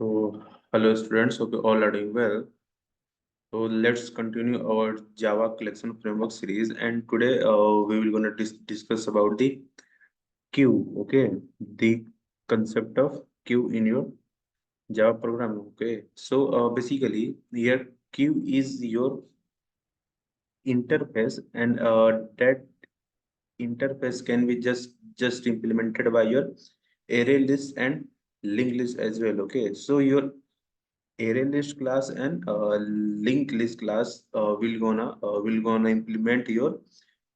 So, hello students, hope you all are doing well. So let's continue our Java collection framework series, and today we will gonna discuss about the queue. Okay, the concept of queue in your Java program. Okay, so basically here queue is your interface, and that interface can be just implemented by your array list and linked list as well. Okay, so your array list class and linked list class will gonna implement your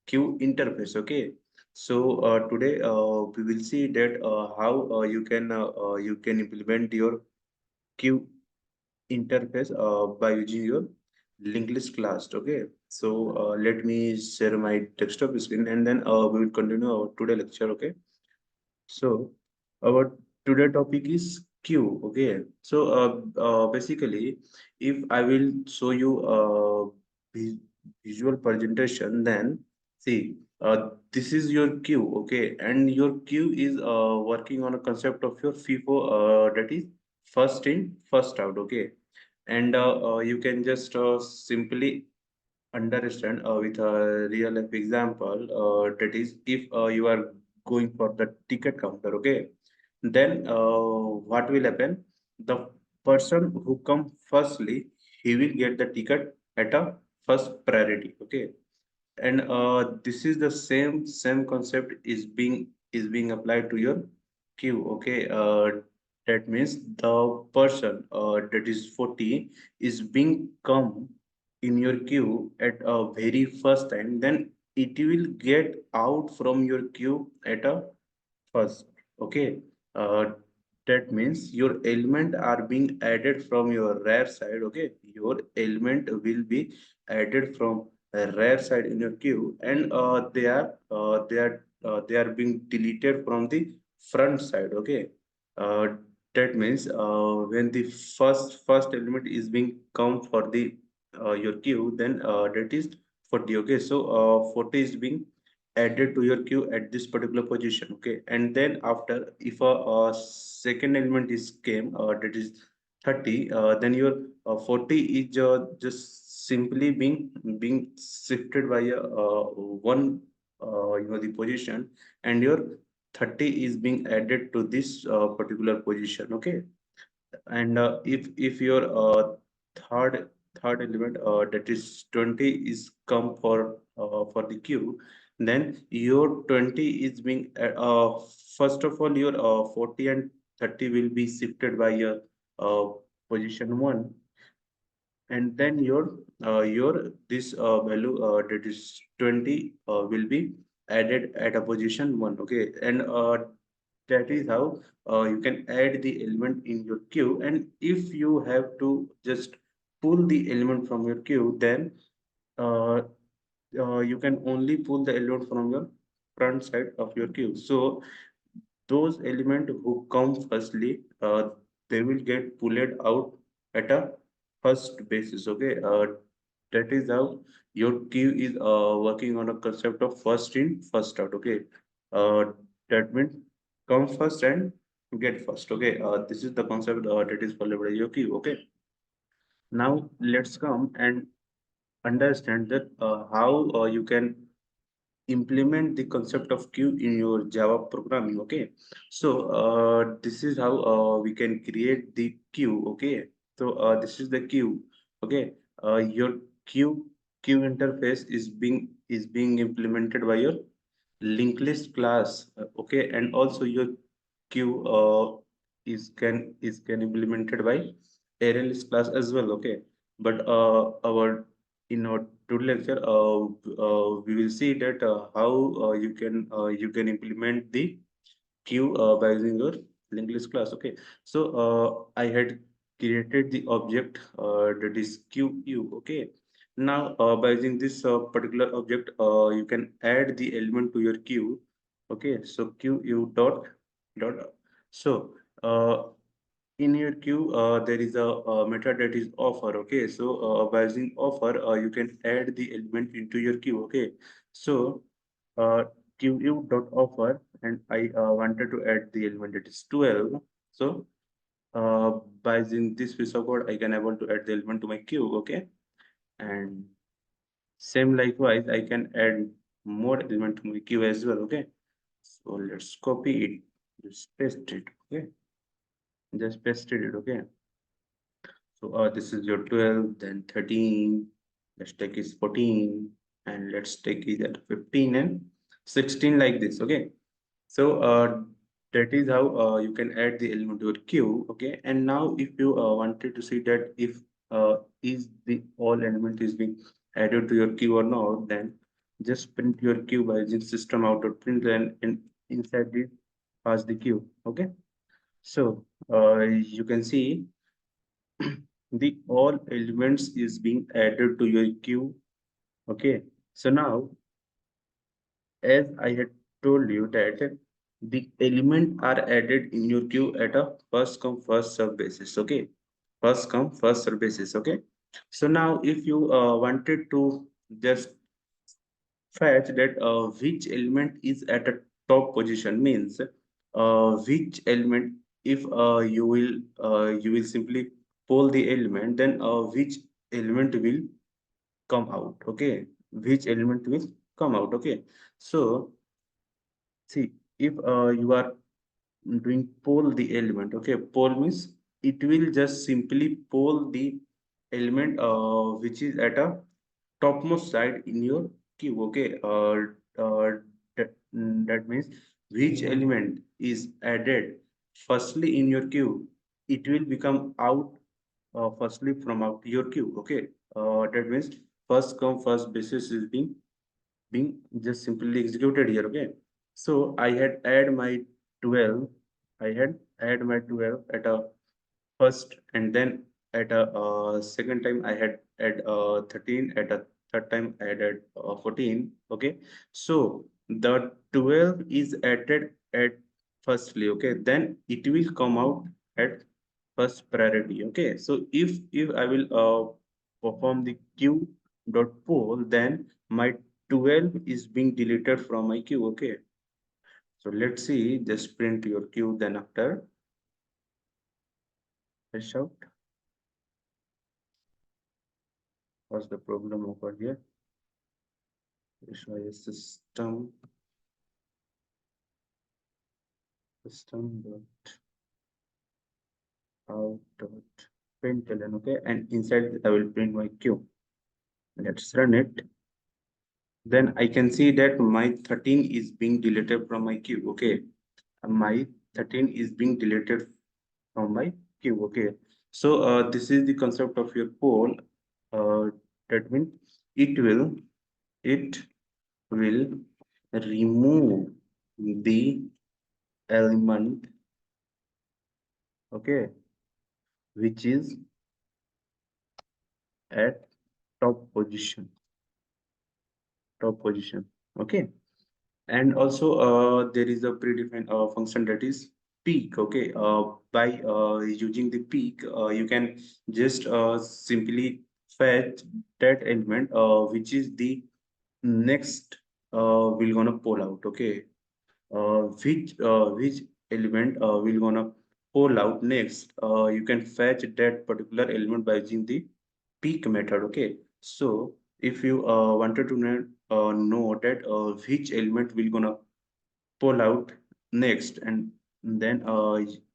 queue interface. Okay, so today we will see that how you can implement your queue interface by using your linked list class. Okay, so let me share my desktop screen, and then we will continue our today lecture. Okay, so our today topic is queue. Okay. So basically, if I will show you a visual presentation, then see this is your queue. Okay, and your queue is working on a concept of your FIFO, that is first in first out. Okay, and you can just simply understand with a real life example, that is if you are going for the ticket counter. Okay, then what will happen, the person who come firstly, he will get the ticket at a first priority. Okay, and this is the same concept is being applied to your queue. Okay, that means the person that is 40 is being come in your queue at a very first time, then it will get out from your queue at a first. Okay, uh, that means your element are being added from your rear side. Okay, your element will be added from a rear side in your queue, and they are being deleted from the front side. Okay, uh, that means when the first element is being come for the your queue, then that is 40. Okay, so 40 is being added to your queue at this particular position. Okay, and then after, if a second element is came, that is 30, then your 40 is just simply being shifted by a one the position, and your 30 is being added to this particular position. Okay, and if your third third element, that is 20, is come for the queue, then your 20 is being first of all your 40 and 30 will be shifted by your uh, position 1, and then your this value, that is 20, will be added at a position 1. Okay, and that is how you can add the element in your queue. And if you have to just pull the element from your queue, then uh, you can only pull the element from your front side of your queue. So those elements who come firstly, they will get pulled out at a first basis. Okay, that is how your queue is working on a concept of first in first out. Okay, uh, that means come first and get first. Okay, this is the concept that is followed by your queue. Okay, now let's come and understand that how you can implement the concept of queue in your Java programming. Okay, so this is how we can create the queue. Okay, so this is the queue. Okay, your queue interface is being implemented by your linked list class. Okay, and also your queue is can implemented by array list class as well. Okay, but our in our today lecture, we will see that how you can implement the queue by using your linked list class. Okay, so I had created the object that is queue. Okay, now by using this particular object, you can add the element to your queue. Okay, so queue dot. So in your queue, there is a method that is offer. Okay, so by using offer, you can add the element into your queue. Okay, so uh, queue dot offer, and I wanted to add the element that is 12. So by using this FIFO code, I can able to add the element to my queue, okay? And same likewise, I can add more element to my queue as well, okay? So let's copy it, just paste it, okay? Just pasted it, okay? So this is your 12, then 13, let's take is 14, and let's take it at 15 and 16 like this, okay? So that is how you can add the element to your queue, okay? And now if you wanted to see that if is the all element is being added to your queue or not, then just print your queue by using system out of print and inside it pass the queue, okay? So you can see the all elements is being added to your queue, okay? So now as I had told you that the element are added in your queue at a first come first serve basis, okay? First come first serve basis, okay? So now if you wanted to just fetch that which element is at a top position, means which element, if you will simply pull the element, then which element will come out, okay? Which element will come out, okay? So see, if you are doing poll the element, okay, poll means it will just simply poll the element which is at a topmost side in your queue, okay? That means which element is added firstly in your queue, it will become out firstly from out your queue, okay? That means first come first basis is being just simply executed here, okay? So I had add my 12, I had add my 12 at a first, and then at a second time I had add 13, at a third time I added 14, okay? So the 12 is added at firstly, okay? Then it will come out at first priority, okay? So if I will perform the queue dot poll, then my 12 is being deleted from my queue, okay? So let's see, just print your queue, then after fetch out. What's the problem over here? Visual system dot out dot println, okay? And inside I will print my queue. Let's run it. Then I can see that my 13 is being deleted from my queue, okay? My 13 is being deleted from my queue, okay? So this is the concept of your poll. That means it will it will remove the element, okay, which is at top position, okay? And also there is a predefined function that is peak, okay? By using the peak, you can just simply fetch that element which is the next will gonna pull out, okay? Which element will gonna pull out next, you can fetch that particular element by using the peak method, okay? So if you wanted to know that which element will gonna pull out next, and then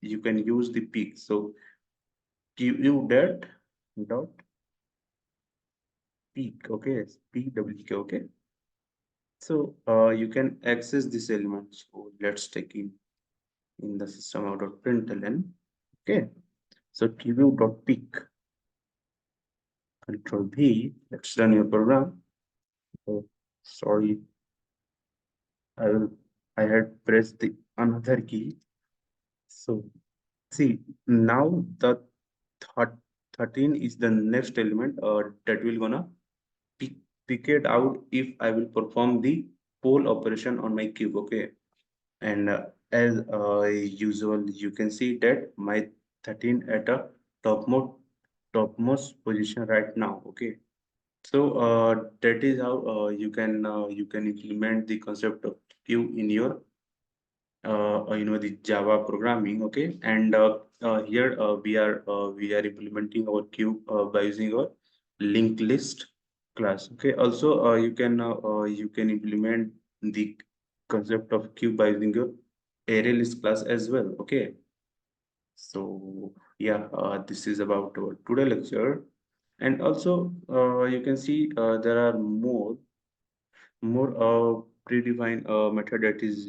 you can use the peak. So give you that dot peak, okay? Pwk, okay? So you can access this element. So let's take in the system out of println, okay? So tv.peak, control V, let's run your program. Oh, sorry, I will, I had pressed the another key. So see, now the 13 is the next element that will gonna pick, pick it out if I will perform the poll operation on my cube, okay? And as usual, you can see that my 13 at a topmost position right now, okay? So that is how you can implement the concept of queue in your the Java programming. Okay, and here we are implementing our queue by using our linked list class. Okay, also you can implement the concept of queue by using your array list class as well. Okay, so yeah, this is about our today lecture, and also you can see there are more predefined method that is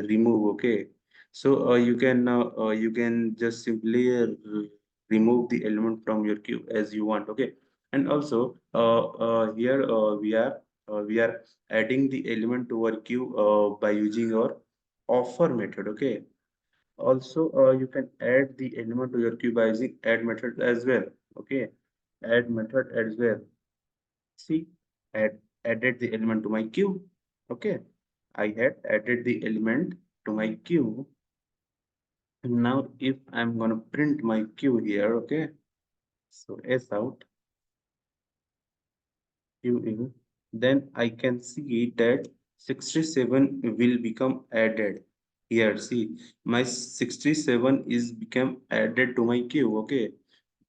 remove. Okay, so you can just simply remove the element from your queue as you want. Okay, and also here we are adding the element to our queue by using our offer method. Okay, also you can add the element to your queue by using add method as well. Okay, add method as well. See, added the element to my queue. Okay, I had added the element to my queue. Now, if I'm gonna print my queue here, okay, so S out, queue in, then I can see that 67 will become added here. See, my 67 is become added to my queue. Okay,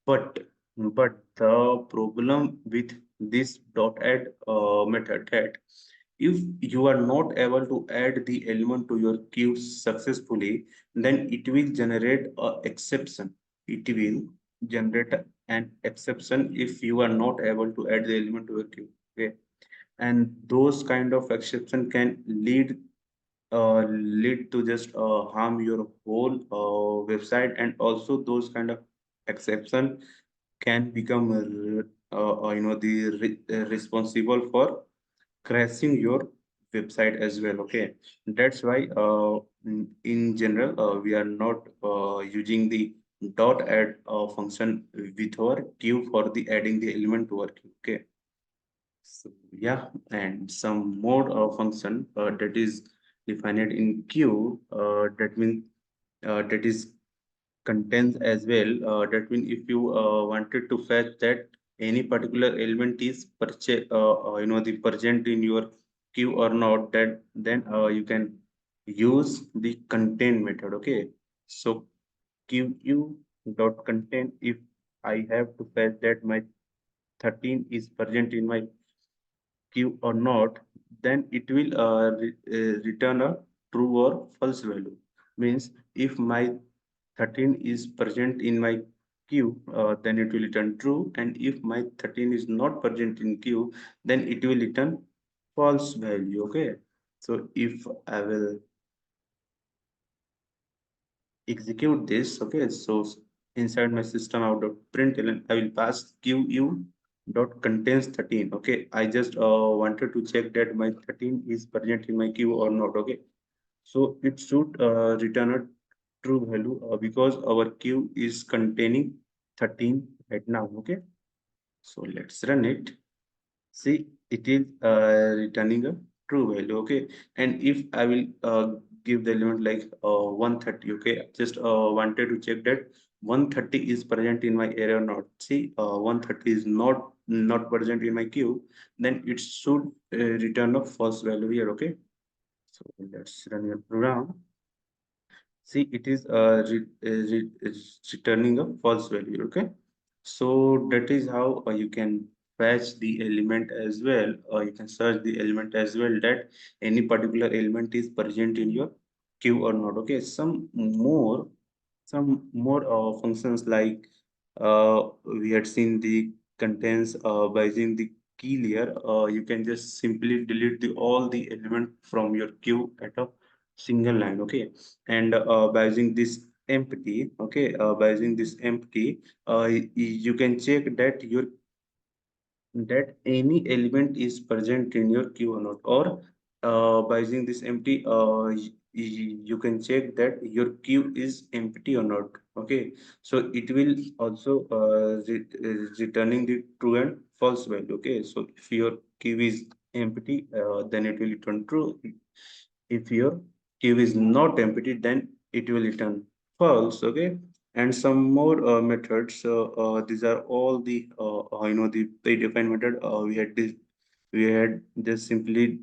but the problem with this dot add method that if you are not able to add the element to your queue successfully, then it will generate a exception. It will generate an exception if you are not able to add the element to your queue. Okay, and those kind of exception can lead to just harm your whole website, and also those kind of exception can become responsible for crashing your website as well. Okay, that's why in general we are not using the dot add function with our queue for the adding the element to our queue. Okay, so yeah, and some more function that is defined in queue, that means that is contains as well. That means if you wanted to fetch that any particular element is the present in your queue or not, that then you can use the contain method. Okay, so queue dot contain, if I have to fetch that my 13 is present in my queue or not, then it will return a true or false value. Means if my 13 is present in my queue, then it will return true. And if my 13 is not present in queue, then it will return false value. Okay. So if I will execute this, okay, so inside my system out of println, I will pass QU dot contains 13. Okay, I just wanted to check that my 13 is present in my queue or not. Okay, so it should return a true value because our queue is containing 13 right now. Okay, so let's run it. See, it is returning a true value. Okay, and if I will give the element like 130. Okay, just wanted to check that 130 is present in my array or not. See, 130 is not present in my queue, then it should return a false value here. Okay, so let's run your program. See, it is returning a false value. Okay, so that is how you can fetch the element as well, or you can search the element as well, that any particular element is present in your queue or not. Okay, some more functions like we had seen the contents by using the key layer. You can just simply delete the all the element from your queue at a single line. Okay, and by using this empty, okay, by using this empty, you can check that any element is present in your queue or not, or by using this empty, you can check that your queue is empty or not. Okay, so it will also returning the true and false value. Okay, so if your queue is empty, then it will return true. If your queue is not empty, then it will return false. Okay, and some more methods. These are all the the predefined method. We had just simply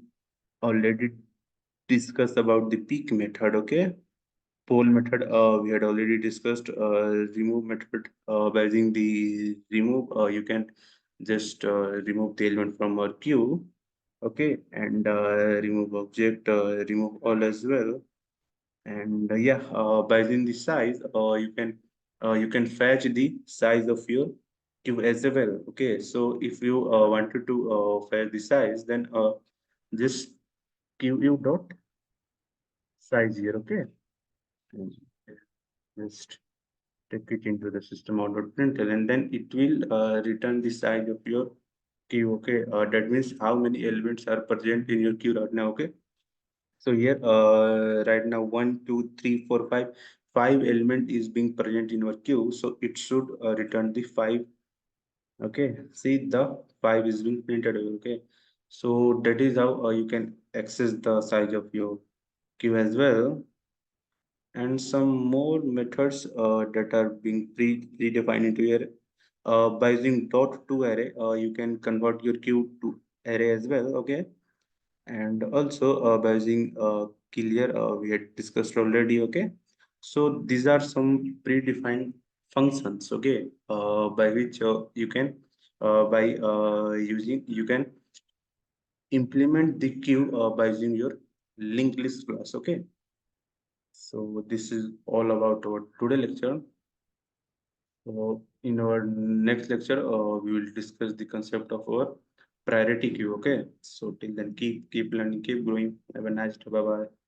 already discuss about the pick method. Okay, poll method. We had already discussed. Remove method. By using the remove, you can just remove the element from our queue. Okay, and remove object. Remove all as well. And yeah, by using the size, you can fetch the size of your queue as well. Okay, so if you wanted to fetch the size, then just queue dot size here. Okay, and just take it into the system out dot println, and then it will return the size of your queue. Okay, that means how many elements are present in your queue right now. Okay. So here, right now, one, two, three, four, five, five element is being present in our queue. So it should return the five. Okay, see the five is being printed. Okay, so that is how you can access the size of your queue as well. And some more methods that are being predefined into here. By using dot to array, you can convert your queue to array as well. Okay, and also by using clear, we had discussed already. Okay, so these are some predefined functions. Okay, by which you can by using you can implement the queue by using your linked list class. Okay, so this is all about our today lecture. So in our next lecture, we will discuss the concept of our priority queue. Okay, so till then, keep learning, keep growing. Have a nice day. Bye bye.